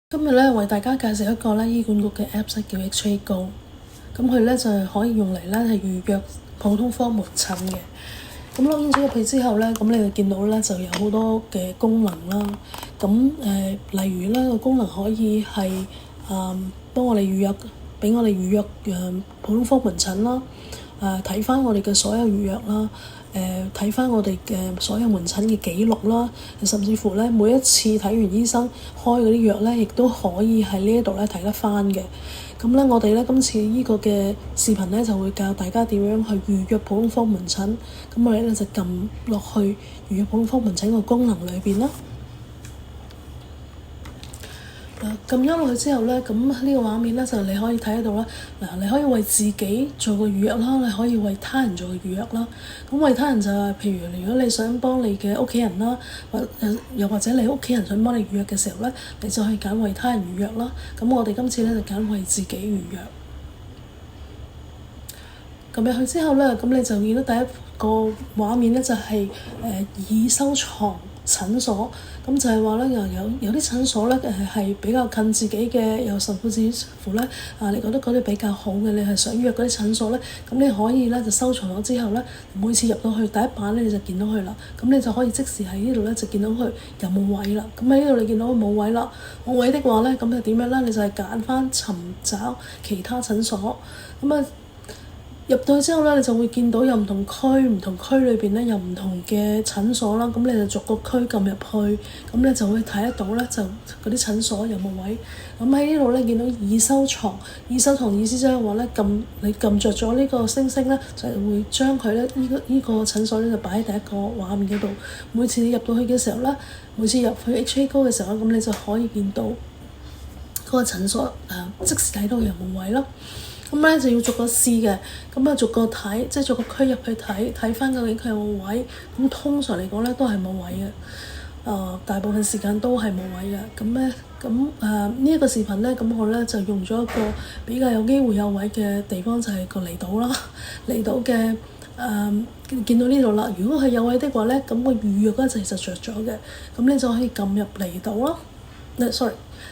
今日咧為大家介紹一個咧醫管局嘅 Apps 叫 HA Go，咁佢咧就係可以用嚟咧係預約普通科門診嘅。咁攞咗入去之後咧，咁你就見到咧就有好多嘅功能啦。咁例如咧個功能可以係幫我哋預約，俾我哋預約普通科門診啦。睇翻我哋嘅所有預約啦。睇翻我哋嘅所有門診嘅記錄啦，甚至乎咧每一次睇完醫生開嗰啲藥咧，亦都可以喺呢一度咧睇得翻嘅。咁咧我哋咧今次呢個嘅視頻咧就會教大家點樣去預約普通科門診。咁我哋咧就撳落去預約普通科門診個功能裏邊啦。撳咗落去之後咧，咁呢個畫面咧就你可以睇得到啦。你可以為自己做個預約啦，你可以為他人做個預約啦。咁為他人就係譬如如果你想幫你嘅屋企人啦，又或者你屋企人想幫你預約嘅時候咧，你就可以揀為他人預約啦。咁我哋今次咧就揀為自己預約。撳入去之後咧，咁你就見到第一個畫面咧就係已收藏診所。咁就係話咧，有啲診所咧係比較近自己嘅，又甚至乎咧你覺得嗰啲比較好嘅，你係想約嗰啲診所咧，咁你可以咧就收藏咗之後咧，每次入到去第一版咧你就見到佢啦，咁你就可以即時喺呢度咧就見到佢有冇位啦。咁喺呢度你見到佢冇位啦，冇位的話咧，咁就點樣咧？你就係揀翻尋找其他診所，咁入到去之後咧，你就會見到有唔同區裏邊咧有唔同嘅診所啦。咁你就逐個區撳入去，咁你就會睇得到咧，就嗰啲診所有冇位。咁喺呢度咧見到已收藏意思即係話咧你撳着咗呢個星星咧，就會將佢咧呢個診所咧就擺喺第一個畫面嗰度。每次你入到去嘅時候咧，每次入去 HA Go 嘅時候咧，咁你就可以見到嗰個診所即時睇到有冇位咯。咁咧就要逐個試嘅，咁逐個睇，即係逐個區入去睇翻究竟佢有冇位。咁通常嚟講咧都係冇位嘅，大部分時間都係冇位嘅。呢一個視頻咧，咁我咧就用咗一個比較有機會有位嘅地方，就係個離島啦。離島嘅見到呢度啦，如果係有位的話咧，咁個預約嗰陣就着咗嘅，咁你就可以撳入離島啦。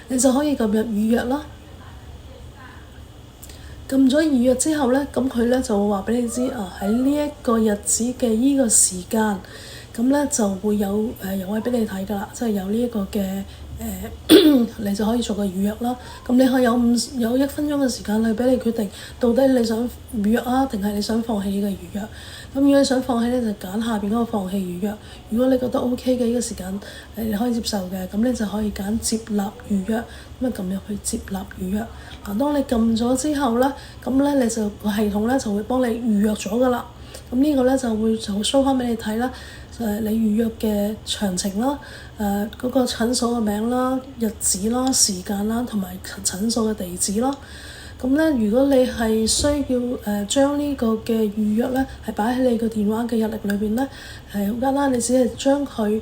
你就可以撳入預約啦。撳咗預約之後咧，咁佢咧就會話俾你知喺呢一個日子嘅呢個時間，咁咧就會有位俾你睇㗎啦，即係有呢一個嘅你就可以做個預約啦。咁你可以有1分鐘嘅時間去俾你決定，到底你想預約定係你想放棄呢個預約。咁如果你想放棄咧，就揀下邊嗰個放棄預約。如果你覺得 OK 嘅呢個時間，你可以接受嘅，咁你就可以揀接納預約，咁撳入去接納預約。當你撳咗之後咧，咁咧你就個系統咧就會幫你預約咗㗎啦。咁呢個咧就會show翻俾你睇啦，就係你預約嘅詳情啦，嗰個診所嘅名啦、日子啦、時間啦，同埋診所嘅地址啦。咁咧，如果你係需要將呢個嘅預約咧係擺喺你個電話嘅日曆裏邊咧，係好簡單，你只係將佢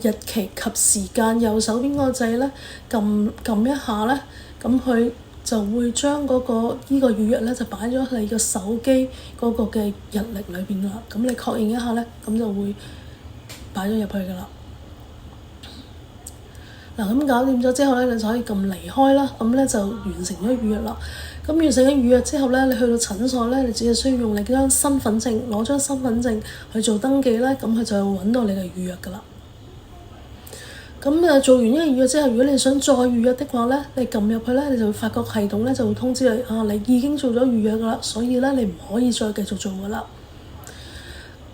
日期及時間右手邊個掣咧撳一下咧，咁佢就會將呢個預約咧就擺咗喺你個手機嗰個嘅日曆裏邊啦。咁你確認一下咧，咁就會擺咗入去㗎啦。咁搞掂咗之後咧，你就可以撳離開啦。咁咧就完成咗預約啦。咁完成咗預約之後咧，你去到診所咧，你只係需要用你張身份證，攞張身份證去做登記咧，咁佢就會揾到你嘅預約㗎啦。咁做完呢個預約之後，如果你想再預約的話咧，你撳入去咧，你就會發覺系統咧就會通知你你已經做咗預約㗎啦，所以咧你唔可以再繼續做㗎啦。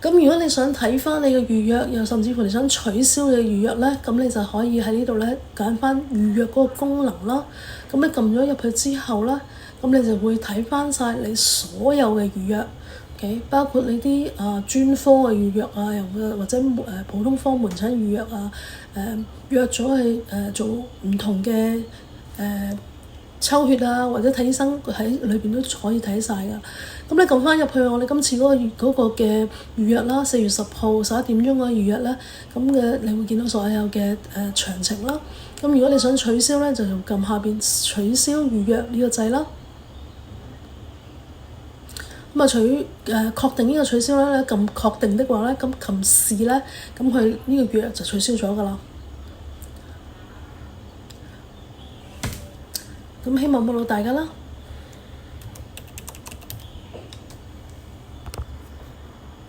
咁如果你想睇翻你嘅預約，又甚至乎你想取消你嘅預約咧，咁你就可以喺呢度咧揀翻預約嗰個功能啦。咁你撳咗入去之後咧，咁你就會睇翻晒你所有嘅預約，okay？ 包括你啲專科嘅預約又或者普通科門診預約約咗去做唔同嘅抽血或者睇醫生喺裏邊都可以睇晒㗎。咁你撳翻入去我哋今次嗰個嘅預約啦，4月10號11點鐘嗰個預約咧，咁你會見到所有嘅詳情啦。咁如果你想取消咧，就撳下邊取消預約呢個掣啦。咁確定呢個取消咧，撳確定的話咧，咁撳試咧，咁佢呢個預約就取消咗㗎啦。咁希望幫到大家啦〜